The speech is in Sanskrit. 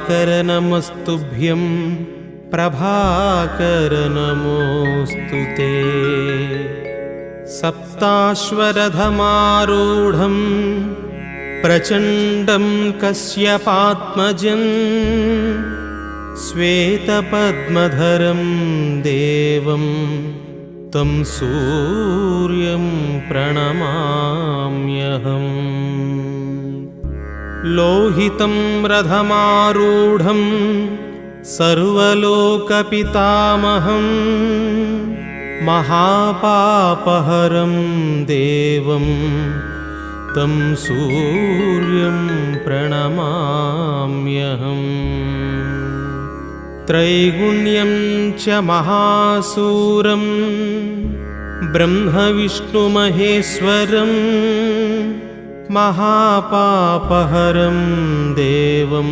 दिवाकर नमस्तुभ्यं प्रभाकर नमोऽस्तु ते। सप्ताश्वरथमारूढं प्रचण्डं कश्यपात्मजं श्वेतपद्मधरं देवं तं सूर्यं प्रणमाम्यहम्। लोहितं रथमारूढं सर्वलोकपितामहं महापापहरं देवं तं सूर्यं प्रणमाम्यहम्। त्रैगुण्यं च महासूरं ब्रह्मविष्णुमहेश्वरं महापापहरं देवं